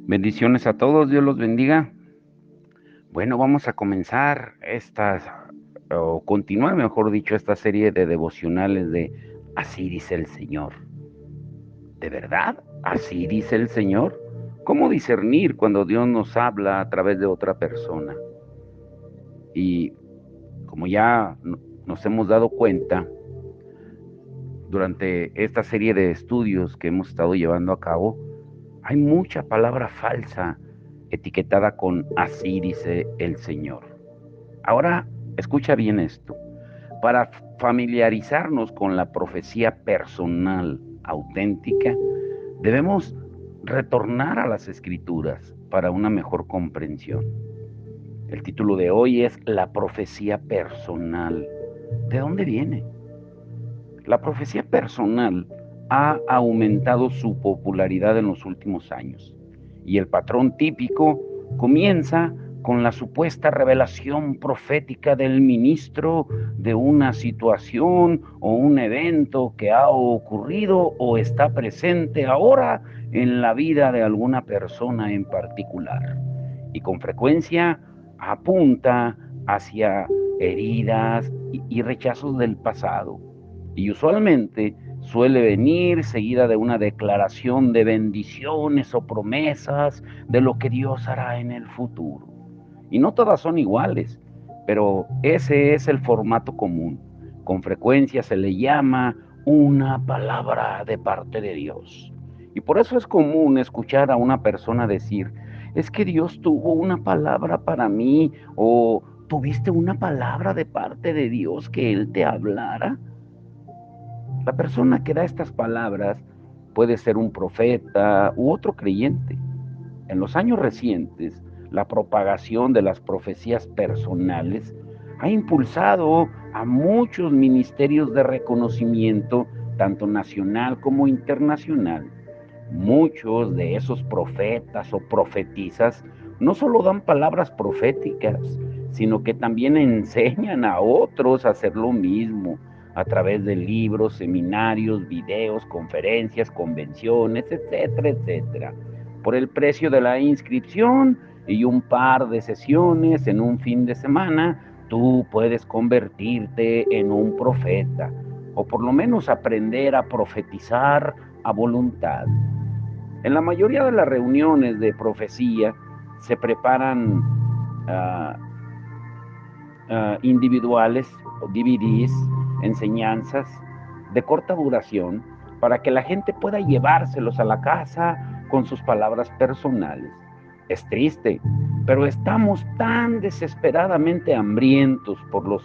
Bendiciones a todos, Dios los bendiga. Bueno, vamos a comenzar o continuar, mejor dicho, esta serie de devocionales de Así dice el Señor. ¿De verdad? ¿Así dice el Señor? ¿Cómo discernir cuando Dios nos habla a través de otra persona? Y como ya nos hemos dado cuenta, durante esta serie de estudios que hemos estado llevando a cabo, hay mucha palabra falsa etiquetada con así dice el Señor. Ahora, escucha bien esto. Para familiarizarnos con la profecía personal auténtica, debemos retornar a las Escrituras para una mejor comprensión. El título de hoy es La profecía personal. ¿De dónde viene? La profecía personal ha aumentado su popularidad en los últimos años y el patrón típico comienza con la supuesta revelación profética del ministro de una situación o un evento que ha ocurrido o está presente ahora en la vida de alguna persona en particular. Y con frecuencia apunta hacia heridas y rechazos del pasado. Y usualmente suele venir seguida de una declaración de bendiciones o promesas de lo que Dios hará en el futuro. Y no todas son iguales, pero ese es el formato común. Con frecuencia se le llama una palabra de parte de Dios. Y por eso es común escuchar a una persona decir, es que Dios tuvo una palabra para mí, o tuviste una palabra de parte de Dios que Él te hablara. La persona que da estas palabras puede ser un profeta u otro creyente. En los años recientes, la propagación de las profecías personales ha impulsado a muchos ministerios de reconocimiento, tanto nacional como internacional. Muchos de esos profetas o profetisas no solo dan palabras proféticas, sino que también enseñan a otros a hacer lo mismo a través de libros, seminarios, videos, conferencias, convenciones, etcétera, etcétera. Por el precio de la inscripción y un par de sesiones en un fin de semana, tú puedes convertirte en un profeta, o por lo menos aprender a profetizar a voluntad. En la mayoría de las reuniones de profecía se preparan uh, individuales o DVDs, enseñanzas de corta duración para que la gente pueda llevárselos a la casa con sus palabras personales. Es triste, pero estamos tan desesperadamente hambrientos por lo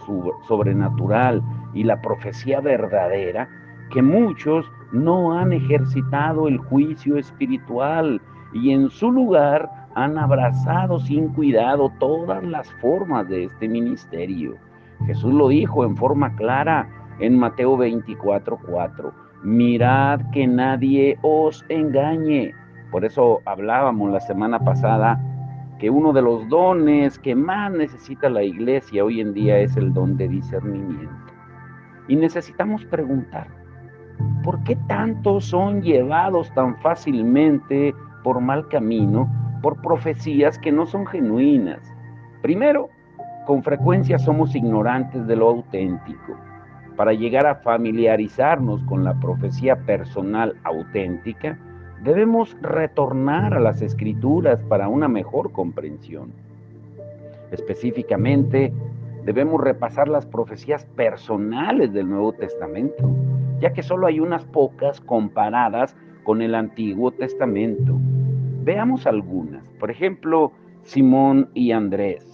sobrenatural y la profecía verdadera que muchos no han ejercitado el juicio espiritual y en su lugar han abrazado sin cuidado todas las formas de este ministerio. Jesús lo dijo en forma clara en Mateo 24:4. Mirad que nadie os engañe. Por eso hablábamos la semana pasada que uno de los dones que más necesita la iglesia hoy en día es el don de discernimiento. Y necesitamos preguntar, ¿por qué tantos son llevados tan fácilmente por mal camino, por profecías que no son genuinas? Primero, con frecuencia somos ignorantes de lo auténtico. Para llegar a familiarizarnos con la profecía personal auténtica, debemos retornar a las Escrituras para una mejor comprensión. Específicamente, debemos repasar las profecías personales del Nuevo Testamento, ya que solo hay unas pocas comparadas con el Antiguo Testamento. Veamos algunas. Por ejemplo, Simón y Andrés.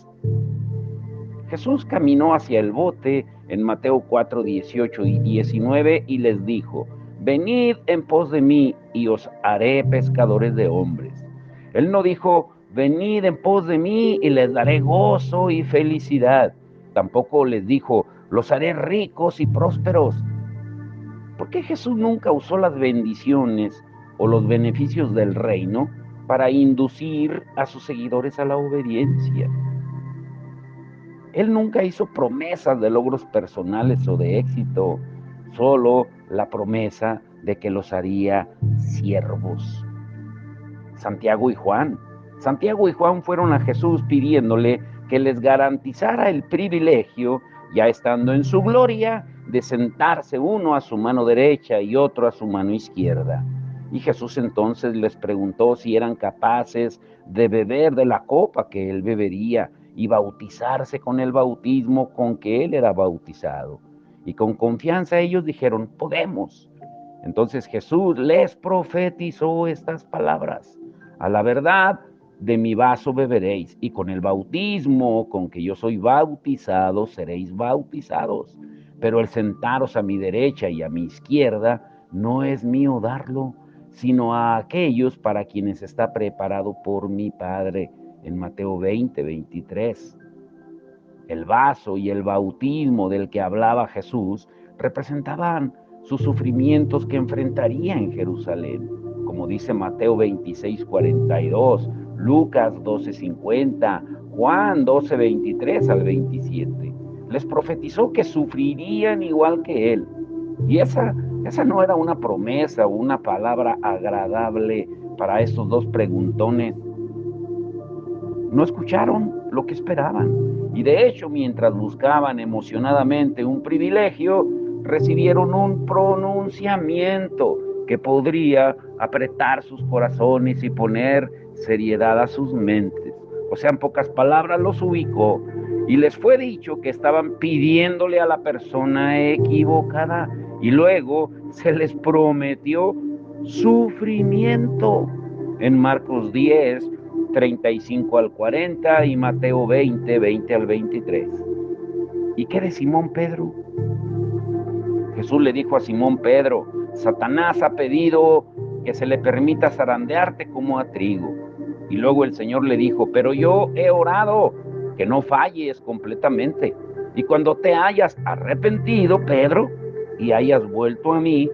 Jesús caminó hacia el bote en Mateo 4, 18 y 19 y les dijo, venid en pos de mí y os haré pescadores de hombres. Él no dijo, venid en pos de mí y les daré gozo y felicidad. Tampoco les dijo, los haré ricos y prósperos. ¿Por qué Jesús nunca usó las bendiciones o los beneficios del reino para inducir a sus seguidores a la obediencia? Él nunca hizo promesas de logros personales o de éxito, solo la promesa de que los haría siervos. Santiago y Juan. Santiago y Juan fueron a Jesús pidiéndole que les garantizara el privilegio, ya estando en su gloria, de sentarse uno a su mano derecha y otro a su mano izquierda. Y Jesús entonces les preguntó si eran capaces de beber de la copa que él bebería y bautizarse con el bautismo con que él era bautizado. Y con confianza ellos dijeron, podemos. Entonces Jesús les profetizó estas palabras: a la verdad, de mi vaso beberéis, y con el bautismo con que yo soy bautizado seréis bautizados. Pero el sentaros a mi derecha y a mi izquierda no es mío darlo, sino a aquellos para quienes está preparado por mi Padre. En Mateo 20:23. El vaso y el bautismo del que hablaba Jesús representaban sus sufrimientos que enfrentaría en Jerusalén, como dice Mateo 26:42, Lucas 12:50, Juan 12:23 al 27. Les profetizó que sufrirían igual que él. Y esa no era una promesa o una palabra agradable para estos dos preguntones. No escucharon lo que esperaban. Y de hecho, mientras buscaban emocionadamente un privilegio, recibieron un pronunciamiento que podría apretar sus corazones y poner seriedad a sus mentes. O sea, en pocas palabras, los ubicó y les fue dicho que estaban pidiéndole a la persona equivocada, y luego se les prometió sufrimiento. En Marcos 10:35 al 40 y Mateo 20:20 al 23. ¿Y qué de Simón Pedro? Jesús le dijo a Simón Pedro: Satanás ha pedido que se le permita zarandearte como a trigo. Y luego el Señor le dijo: pero yo he orado que no falles completamente. Y cuando te hayas arrepentido, Pedro, y hayas vuelto a mí,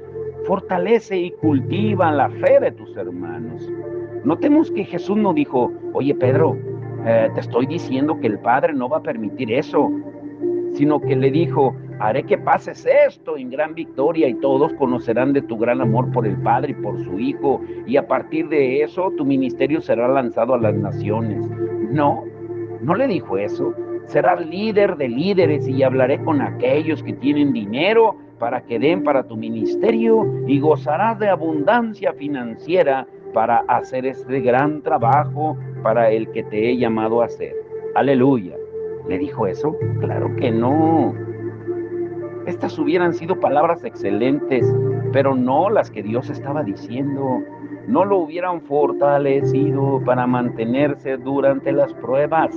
fortalece y cultiva la fe de tus hermanos. Notemos que Jesús no dijo: oye Pedro, te estoy diciendo que el Padre no va a permitir eso, sino que le dijo: haré que pases esto en gran victoria y todos conocerán de tu gran amor por el Padre y por su Hijo, y a partir de eso tu ministerio será lanzado a las naciones. No, no le dijo eso. Serás líder de líderes y hablaré con aquellos que tienen dinero para que den para tu ministerio, y gozarás de abundancia financiera para hacer este gran trabajo para el que te he llamado a hacer. Aleluya. ¿Le dijo eso? Claro que no. Estas hubieran sido palabras excelentes, pero no las que Dios estaba diciendo. No lo hubieran fortalecido para mantenerse durante las pruebas.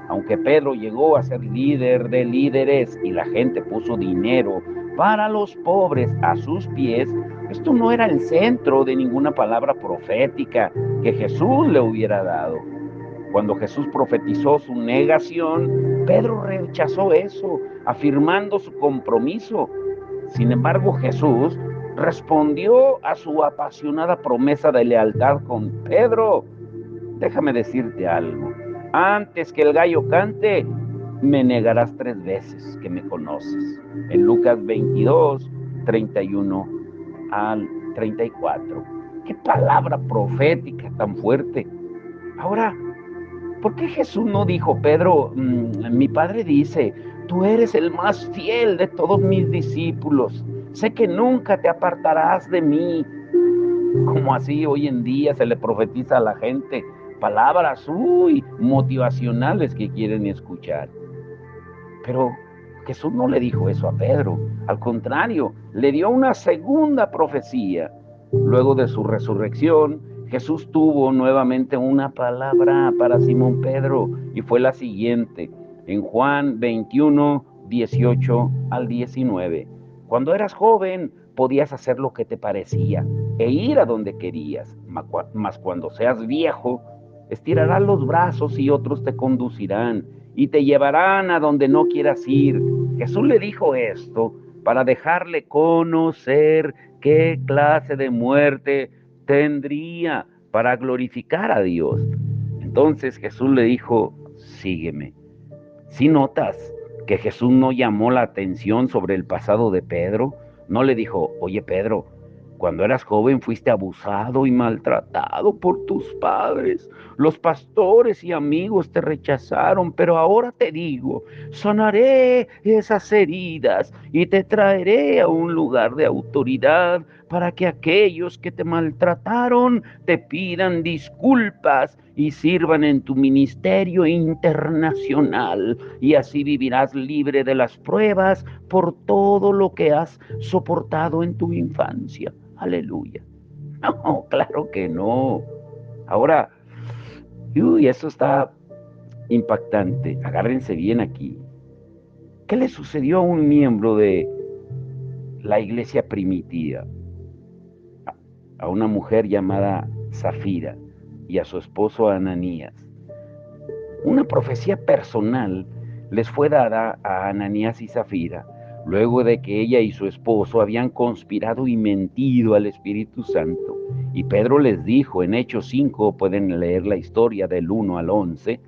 Aunque Pedro llegó a ser líder de líderes y la gente puso dinero para los pobres a sus pies, esto no era el centro de ninguna palabra profética que Jesús le hubiera dado. Cuando Jesús profetizó su negación, Pedro rechazó eso, afirmando su compromiso. Sin embargo, Jesús respondió a su apasionada promesa de lealtad con: Pedro, déjame decirte algo. Antes que el gallo cante, me negarás 3 veces que me conoces. En Lucas 22:31 al 34. ¡Qué palabra profética tan fuerte! Ahora, ¿por qué Jesús no dijo: Pedro, mi Padre dice, tú eres el más fiel de todos mis discípulos, sé que nunca te apartarás de mí? Como así hoy en día se le profetiza a la gente palabras motivacionales que quieren escuchar. Pero Jesús no le dijo eso a Pedro. Al contrario, le dio una segunda profecía. Luego de su resurrección, Jesús tuvo nuevamente una palabra para Simón Pedro, y fue la siguiente. En Juan 21:18 al 19. Cuando eras joven, podías hacer lo que te parecía e ir a donde querías. Mas cuando seas viejo, estirarás los brazos y otros te conducirán y te llevarán a donde no quieras ir. Jesús le dijo esto para dejarle conocer qué clase de muerte tendría para glorificar a Dios. Entonces Jesús le dijo: sígueme. Si notas que Jesús no llamó la atención sobre el pasado de Pedro, no le dijo: oye Pedro, Cuando eras joven fuiste abusado y maltratado por tus padres. Los pastores y amigos te rechazaron, pero ahora te digo, sanaré esas heridas y te traeré a un lugar de autoridad para que aquellos que te maltrataron te pidan disculpas y sirvan en tu ministerio internacional. Y así vivirás libre de las pruebas por todo lo que has soportado en tu infancia. Aleluya. No, claro que no. Ahora, eso está impactante. Agárrense bien aquí. ¿Qué le sucedió a un miembro de la iglesia primitiva? A una mujer llamada Zafira y a su esposo Ananías. Una profecía personal les fue dada a Ananías y Zafira luego de que ella y su esposo habían conspirado y mentido al Espíritu Santo. Y Pedro les dijo en Hechos 5, pueden leer la historia del 1 al 11,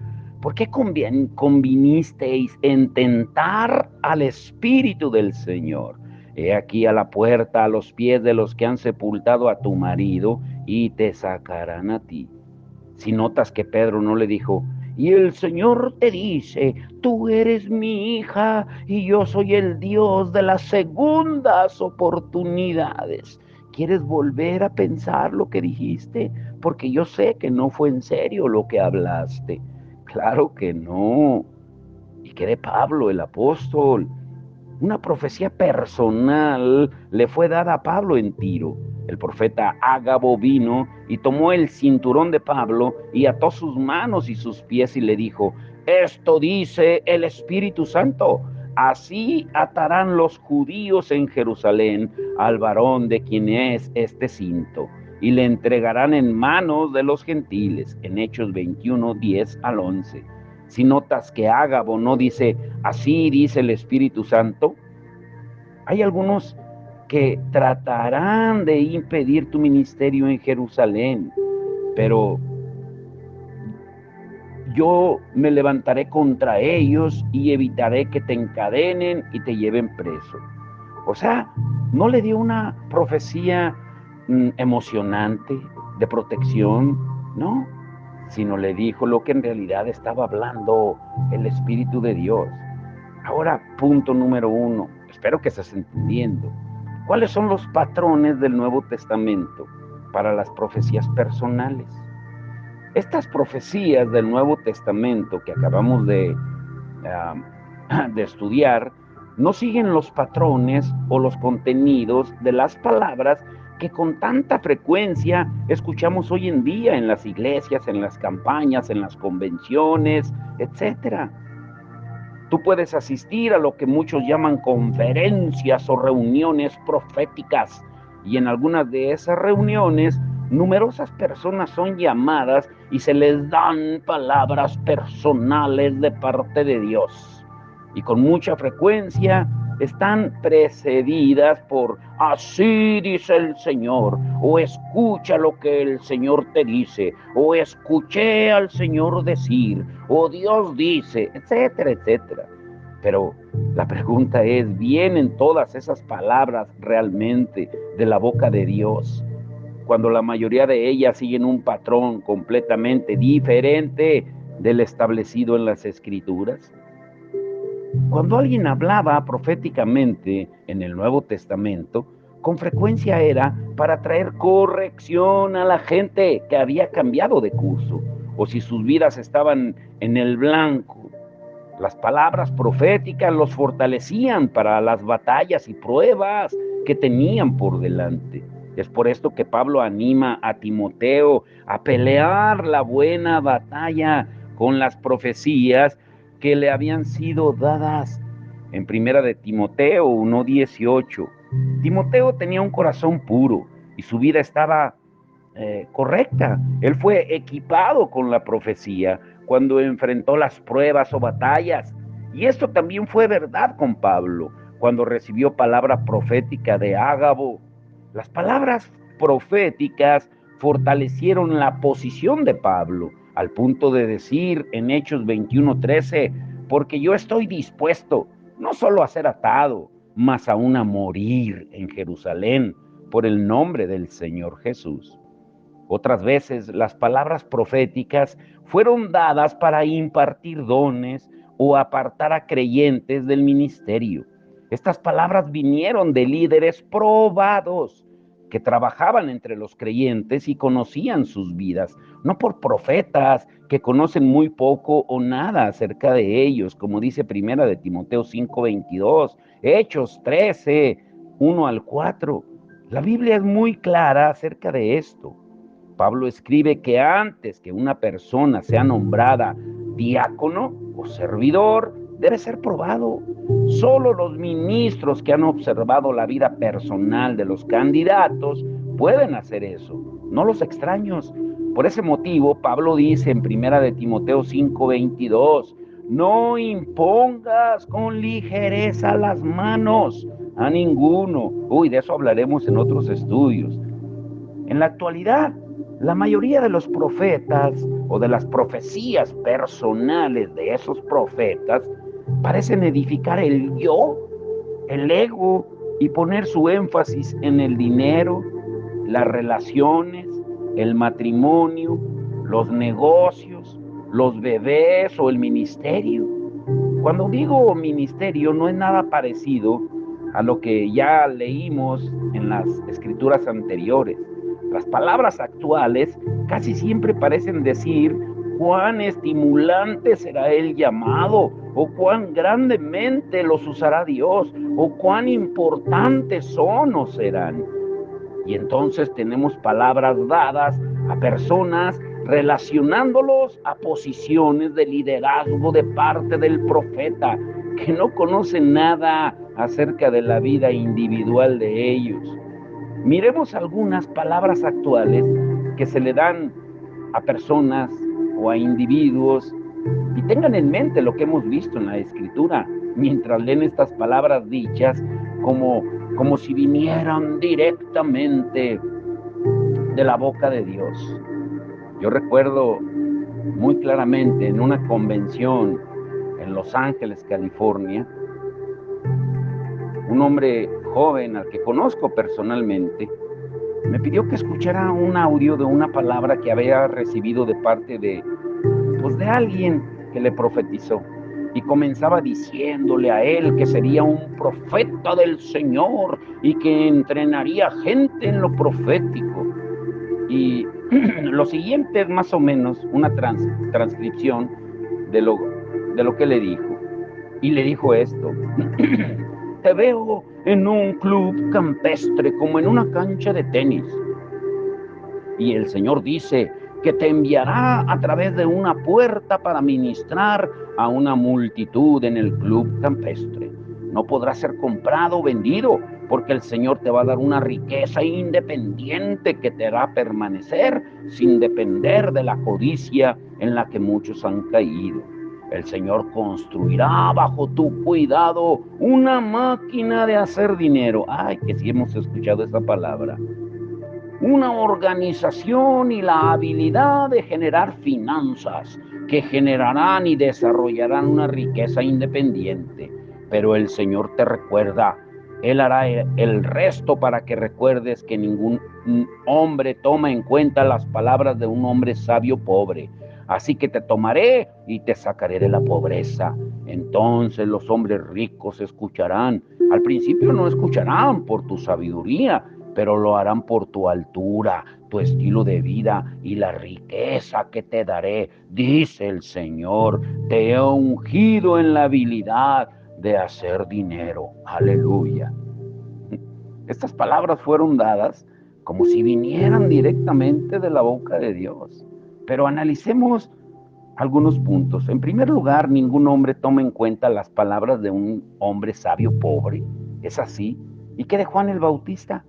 ¿por qué convinisteis en tentar al Espíritu del Señor? He aquí a la puerta, a los pies de los que han sepultado a tu marido, y te sacarán a ti. Si notas que Pedro no le dijo, y el Señor te dice, tú eres mi hija y yo soy el Dios de las segundas oportunidades. ¿Quieres volver a pensar lo que dijiste? Porque yo sé que no fue en serio lo que hablaste. Claro que no. ¿Y qué de Pablo, el apóstol? Una profecía personal le fue dada a Pablo en Tiro. El profeta Ágabo vino y tomó el cinturón de Pablo y ató sus manos y sus pies y le dijo, esto dice el Espíritu Santo, así atarán los judíos en Jerusalén al varón de quien es este cinto y le entregarán en manos de los gentiles. En Hechos 21, 10 al 11. Si notas que Ágabo no dice, así dice el Espíritu Santo, hay algunos que tratarán de impedir tu ministerio en Jerusalén, pero yo me levantaré contra ellos y evitaré que te encadenen y te lleven preso. O sea, no le dio una profecía emocionante de protección, ¿no? Sino le dijo lo que en realidad estaba hablando el Espíritu de Dios. Ahora, punto número 1, espero que estés entendiendo. ¿Cuáles son los patrones del Nuevo Testamento para las profecías personales? Estas profecías del Nuevo Testamento que acabamos de estudiar no siguen los patrones o los contenidos de las palabras que con tanta frecuencia escuchamos hoy en día en las iglesias, en las campañas, en las convenciones, etcétera. Tú puedes asistir a lo que muchos llaman conferencias o reuniones proféticas, y en algunas de esas reuniones numerosas personas son llamadas y se les dan palabras personales de parte de Dios. Y con mucha frecuencia están precedidas por así dice el Señor, o escucha lo que el Señor te dice, o escuché al Señor decir, o Dios dice, etcétera, etcétera. Pero la pregunta es, ¿vienen todas esas palabras realmente de la boca de Dios? Cuando la mayoría de ellas siguen un patrón completamente diferente del establecido en las Escrituras. Cuando alguien hablaba proféticamente en el Nuevo Testamento, con frecuencia era para traer corrección a la gente que había cambiado de curso, o si sus vidas estaban en el blanco. Las palabras proféticas los fortalecían para las batallas y pruebas que tenían por delante. Es por esto que Pablo anima a Timoteo a pelear la buena batalla con las profecías que le habían sido dadas. En primera de Timoteo 1:18, Timoteo tenía un corazón puro y su vida estaba correcta. Él fue equipado con la profecía cuando enfrentó las pruebas o batallas. Y esto también fue verdad con Pablo, cuando recibió palabra profética de Ágabo. Las palabras proféticas fortalecieron la posición de Pablo, al punto de decir en Hechos 21:13, porque yo estoy dispuesto no solo a ser atado, mas aún a morir en Jerusalén por el nombre del Señor Jesús. Otras veces las palabras proféticas fueron dadas para impartir dones o apartar a creyentes del ministerio. Estas palabras vinieron de líderes probados que trabajaban entre los creyentes y conocían sus vidas, no por profetas que conocen muy poco o nada acerca de ellos, como dice Primera de Timoteo 5:22, Hechos 13, 1 al 4. La Biblia es muy clara acerca de esto. Pablo escribe que antes que una persona sea nombrada diácono o servidor, debe ser probado. Solo los ministros que han observado la vida personal de los candidatos pueden hacer eso, no los extraños. Por ese motivo, Pablo dice en Primera de Timoteo 5:22, no impongas con ligereza las manos a ninguno. De eso hablaremos en otros estudios. En la actualidad, la mayoría de los profetas o de las profecías personales de esos profetas parecen edificar el yo, el ego y poner su énfasis en el dinero, las relaciones, el matrimonio, los negocios, los bebés o el ministerio. Cuando digo ministerio no es nada parecido a lo que ya leímos en las escrituras anteriores. Las palabras actuales casi siempre parecen decir cuán estimulante será el llamado, o cuán grandemente los usará Dios, o cuán importantes son o serán. Y entonces tenemos palabras dadas a personas relacionándolos a posiciones de liderazgo de parte del profeta, que no conocen nada acerca de la vida individual de ellos. Miremos algunas palabras actuales que se le dan a personas o a individuos y tengan en mente lo que hemos visto en la Escritura mientras leen estas palabras dichas como si vinieran directamente de la boca de Dios. Yo recuerdo muy claramente en una convención en Los Ángeles, California, un hombre joven al que conozco personalmente me pidió que escuchara un audio de una palabra que había recibido de parte de alguien que le profetizó. Y comenzaba diciéndole a él que sería un profeta del Señor y que entrenaría gente en lo profético. Y lo siguiente es más o menos una transcripción de lo que le dijo. Y le dijo esto: te veo en un club campestre como en una cancha de tenis. Y el Señor dice que te enviará a través de una puerta para ministrar a una multitud en el club campestre. No podrá ser comprado o vendido, porque el Señor te va a dar una riqueza independiente que te hará permanecer sin depender de la codicia en la que muchos han caído. El Señor construirá bajo tu cuidado una máquina de hacer dinero. Ay, que sí hemos escuchado esa palabra. Una organización y la habilidad de generar finanzas que generarán y desarrollarán una riqueza independiente. Pero el Señor te recuerda, Él hará el resto para que recuerdes que ningún hombre toma en cuenta las palabras de un hombre sabio pobre. Así que te tomaré y te sacaré de la pobreza. Entonces los hombres ricos escucharán. Al principio no escucharán por tu sabiduría, pero lo harán por tu altura, tu estilo de vida y la riqueza que te daré, dice el Señor. Te he ungido en la habilidad de hacer dinero. Aleluya. Estas palabras fueron dadas como si vinieran directamente de la boca de Dios. Pero analicemos algunos puntos. En primer lugar, ningún hombre toma en cuenta las palabras de un hombre sabio pobre. ¿Es así? ¿Y qué de Juan el Bautista,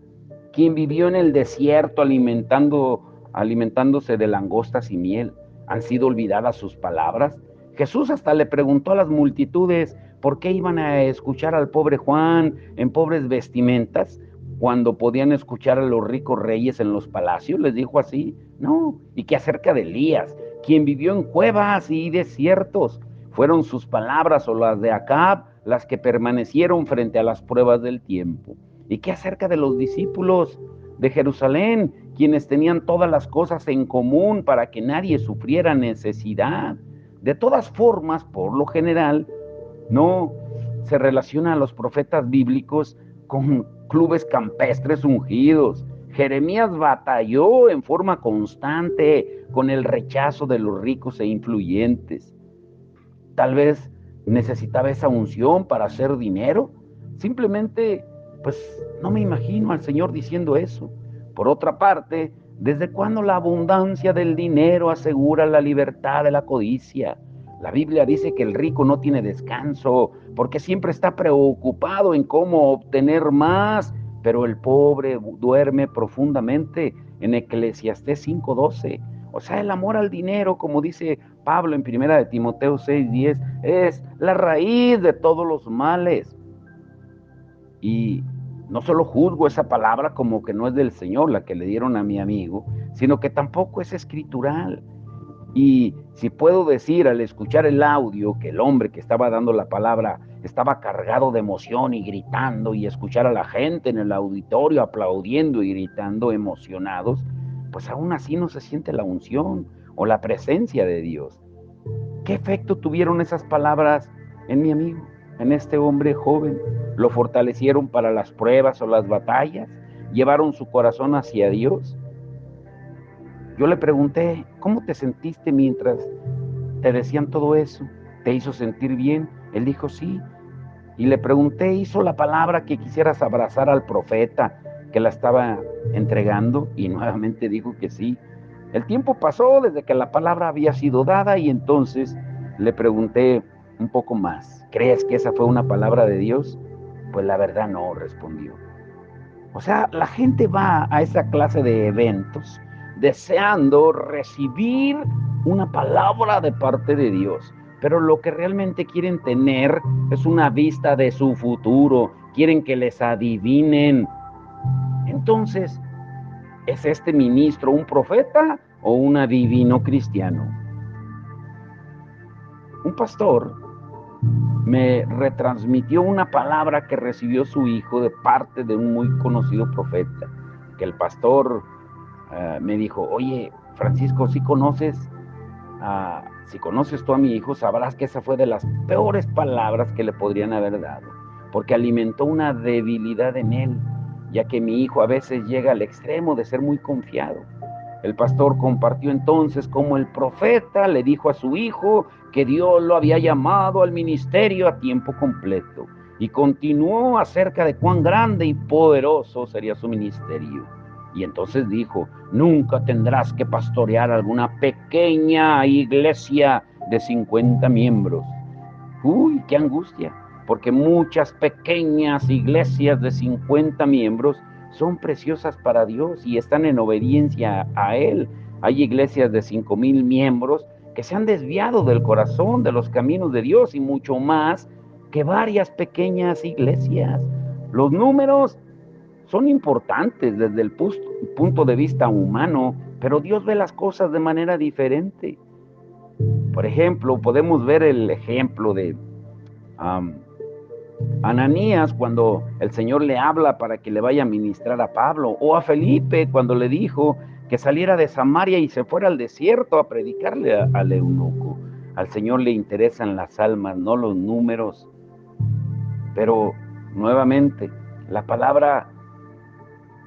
quien vivió en el desierto alimentándose de langostas y miel? ¿Han sido olvidadas sus palabras? Jesús hasta le preguntó a las multitudes por qué iban a escuchar al pobre Juan en pobres vestimentas cuando podían escuchar a los ricos reyes en los palacios. Les dijo así, no. ¿Y qué acerca de Elías, quien vivió en cuevas y desiertos? ¿Fueron sus palabras o las de Acab las que permanecieron frente a las pruebas del tiempo? ¿Y qué acerca de los discípulos? de Jerusalén, quienes tenían todas las cosas en común para que nadie sufriera necesidad. De todas formas, por lo general, no se relaciona a los profetas bíblicos con clubes campestres ungidos. Jeremías batalló en forma constante con el rechazo de los ricos e influyentes. Tal vez necesitaba esa unción para hacer dinero. Simplemente, pues no me imagino al Señor diciendo eso. Por otra parte, ¿desde cuándo la abundancia del dinero asegura la libertad de la codicia? La Biblia dice que el rico no tiene descanso porque siempre está preocupado en cómo obtener más, pero el pobre duerme profundamente, en Eclesiastés 5:12. O sea, el amor al dinero, como dice Pablo en primera de Timoteo 6:10, es la raíz de todos los males. Y no solo juzgo esa palabra como que no es del Señor, la que le dieron a mi amigo, sino que tampoco es escritural. Y si puedo decir al escuchar el audio que el hombre que estaba dando la palabra estaba cargado de emoción y gritando, y escuchar a la gente en el auditorio aplaudiendo y gritando emocionados, pues aún así no se siente la unción o la presencia de Dios. ¿Qué efecto tuvieron esas palabras en mi amigo, en este hombre joven? ¿Lo fortalecieron para las pruebas o las batallas? ¿Llevaron su corazón hacia Dios? Yo le pregunté, ¿cómo te sentiste mientras te decían todo eso? ¿Te hizo sentir bien? Él dijo, sí. Y le pregunté, ¿hizo la palabra que quisieras abrazar al profeta que la estaba entregando? Y nuevamente dijo que sí. El tiempo pasó desde que la palabra había sido dada, y entonces le pregunté un poco más. ¿Crees que esa fue una palabra de Dios? Pues la verdad no, respondió. O sea, la gente va a esa clase de eventos deseando recibir una palabra de parte de Dios, pero lo que realmente quieren tener es una vista de su futuro, quieren que les adivinen. Entonces, ¿es este ministro un profeta o un adivino cristiano? Un pastor me retransmitió una palabra que recibió su hijo de parte de un muy conocido profeta, que el pastor me dijo, oye, Francisco, si conoces tú a mi hijo, sabrás que esa fue de las peores palabras que le podrían haber dado, porque alimentó una debilidad en él, ya que mi hijo a veces llega al extremo de ser muy confiado. El pastor compartió entonces cómo el profeta le dijo a su hijo que Dios lo había llamado al ministerio a tiempo completo, y continuó acerca de cuán grande y poderoso sería su ministerio. Y entonces dijo, nunca tendrás que pastorear alguna pequeña iglesia de 50 miembros. Uy, qué angustia, porque muchas pequeñas iglesias de 50 miembros son preciosas para Dios y están en obediencia a Él. Hay iglesias de 5,000 miembros que se han desviado del corazón, de los caminos de Dios, y mucho más que varias pequeñas iglesias. Los números son importantes desde el punto de vista humano, pero Dios ve las cosas de manera diferente. Por ejemplo, podemos ver el ejemplo de Ananías cuando el Señor le habla para que le vaya a ministrar a Pablo, o a Felipe cuando le dijo que saliera de Samaria y se fuera al desierto a predicarle al eunuco. Al Señor le interesan las almas, no los números. Pero nuevamente, la palabra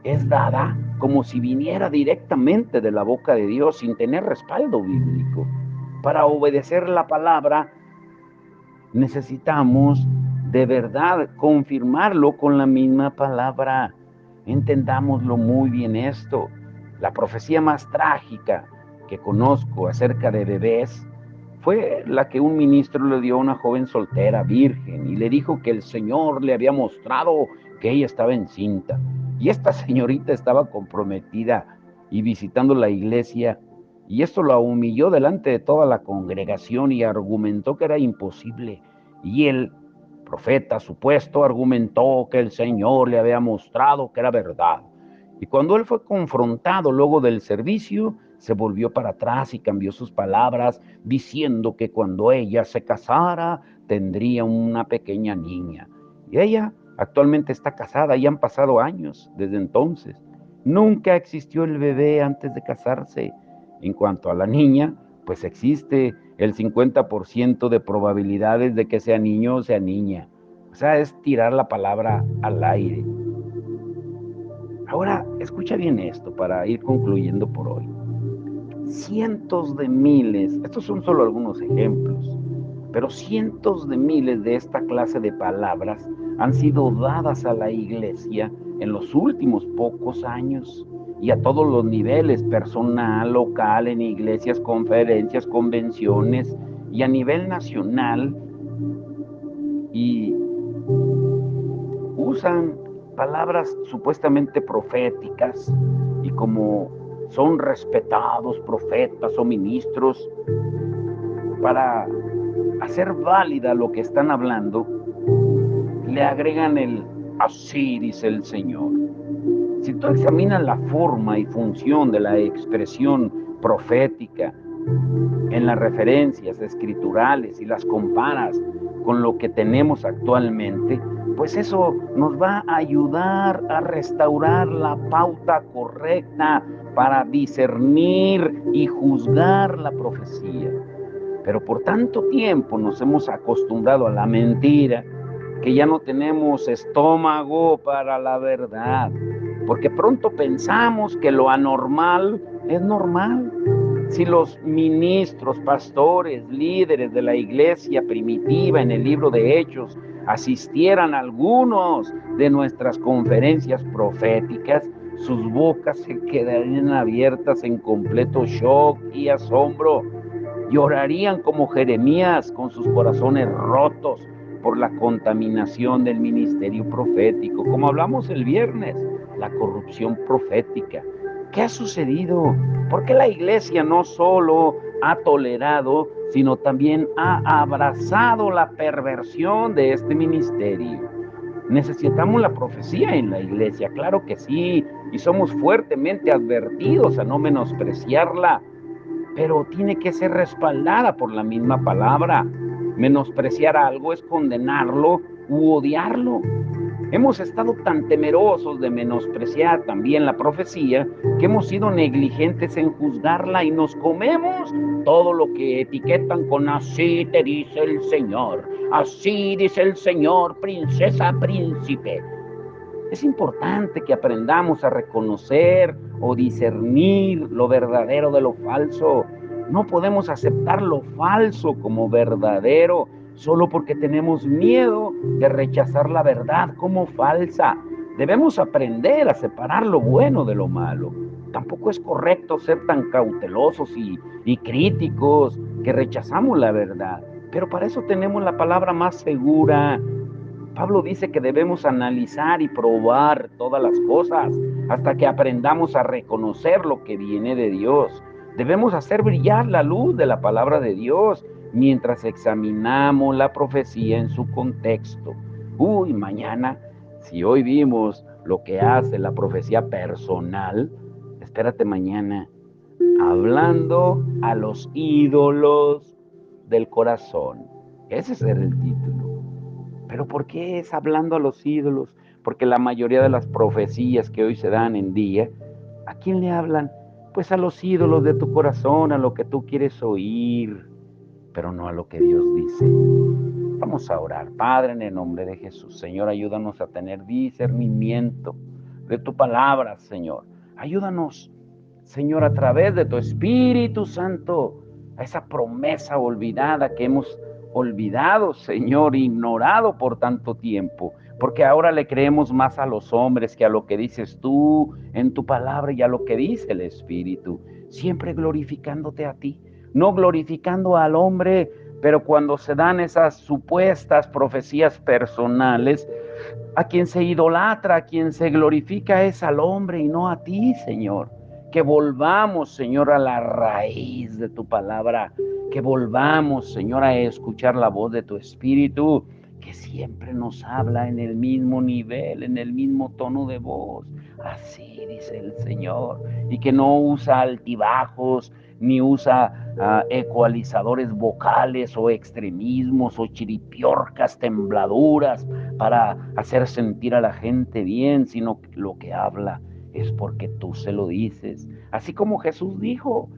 es dada como si viniera directamente de la boca de Dios sin tener respaldo bíblico. Para obedecer la palabra necesitamos de verdad confirmarlo con la misma palabra. Entendámoslo muy bien esto. La profecía más trágica que conozco acerca de bebés fue la que un ministro le dio a una joven soltera, virgen, y le dijo que el Señor le había mostrado que ella estaba encinta. Y esta señorita estaba comprometida y visitando la iglesia, y esto la humilló delante de toda la congregación y argumentó que era imposible. Y el profeta supuesto argumentó que el Señor le había mostrado que era verdad. Y cuando él fue confrontado luego del servicio, se volvió para atrás y cambió sus palabras, diciendo que cuando ella se casara, tendría una pequeña niña. Y ella actualmente está casada y han pasado años desde entonces. Nunca existió el bebé antes de casarse. En cuanto a la niña, pues existe el 50% de probabilidades de que sea niño o sea niña. O sea, es tirar la palabra al aire. Ahora, escucha bien esto para ir concluyendo por hoy. Cientos de miles, estos son solo algunos ejemplos, pero cientos de miles de esta clase de palabras han sido dadas a la iglesia en los últimos pocos años y a todos los niveles, personal, local, en iglesias, conferencias, convenciones y a nivel nacional, y usan palabras supuestamente proféticas, y como son respetados profetas o ministros, para hacer válida lo que están hablando, le agregan el así dice el Señor. Si tú examinas la forma y función de la expresión profética en las referencias escriturales y las comparas con lo que tenemos actualmente, pues eso nos va a ayudar a restaurar la pauta correcta para discernir y juzgar la profecía. Pero por tanto tiempo nos hemos acostumbrado a la mentira, que ya no tenemos estómago para la verdad, porque pronto pensamos que lo anormal es normal. Si los ministros, pastores, líderes de la iglesia primitiva en el libro de Hechos asistieran a algunos de nuestras conferencias proféticas, sus bocas se quedarían abiertas en completo shock y asombro. Llorarían como Jeremías con sus corazones rotos por la contaminación del ministerio profético. Como hablamos el viernes, la corrupción profética. ¿Qué ha sucedido? ¿Por qué la iglesia no solo ha tolerado, sino también ha abrazado la perversión de este ministerio? Necesitamos la profecía en la iglesia, claro que sí, y somos fuertemente advertidos a no menospreciarla, pero tiene que ser respaldada por la misma palabra. Menospreciar algo es condenarlo u odiarlo. Hemos estado tan temerosos de menospreciar también la profecía que hemos sido negligentes en juzgarla y nos comemos todo lo que etiquetan con así te dice el Señor, así dice el Señor, princesa, príncipe. Es importante que aprendamos a reconocer o discernir lo verdadero de lo falso. No podemos aceptar lo falso como verdadero solo porque tenemos miedo de rechazar la verdad como falsa. Debemos aprender a separar lo bueno de lo malo. Tampoco es correcto ser tan cautelosos y críticos que rechazamos la verdad. Pero para eso tenemos la palabra más segura. Pablo dice que debemos analizar y probar todas las cosas hasta que aprendamos a reconocer lo que viene de Dios. Debemos hacer brillar la luz de la palabra de Dios mientras examinamos la profecía en su contexto. Mañana, si hoy vimos lo que hace la profecía personal, espérate mañana, hablando a los ídolos del corazón. Ese será el título. ¿Pero por qué es hablando a los ídolos? Porque la mayoría de las profecías que hoy se dan en día, ¿a quién le hablan? Pues a los ídolos de tu corazón, a lo que tú quieres oír, pero no a lo que Dios dice. Vamos a orar. Padre, en el nombre de Jesús, Señor, ayúdanos a tener discernimiento de tu palabra, Señor. Ayúdanos, Señor, a través de tu Espíritu Santo, a esa promesa olvidada que hemos olvidado, Señor, ignorado por tanto tiempo, porque ahora le creemos más a los hombres que a lo que dices tú en tu palabra y a lo que dice el Espíritu, siempre glorificándote a ti, no glorificando al hombre. Pero cuando se dan esas supuestas profecías personales, a quien se idolatra, a quien se glorifica es al hombre y no a ti, Señor. Que volvamos, Señor, a la raíz de tu palabra. Que volvamos, Señor, a escuchar la voz de tu Espíritu, que siempre nos habla en el mismo nivel, en el mismo tono de voz. Así dice el Señor. Y que no usa altibajos, ni usa ecualizadores vocales o extremismos o chiripiorcas, tembladuras para hacer sentir a la gente bien, sino lo que habla es porque tú se lo dices. Así como Jesús dijo,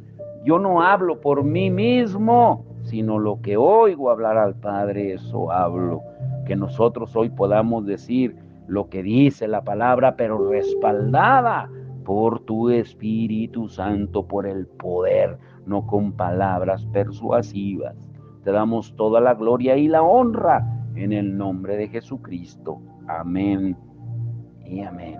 yo no hablo por mí mismo, sino lo que oigo hablar al Padre, eso hablo. Que nosotros hoy podamos decir lo que dice la palabra, pero respaldada por tu Espíritu Santo, por el poder, no con palabras persuasivas. Te damos toda la gloria y la honra en el nombre de Jesucristo. Amén y amén.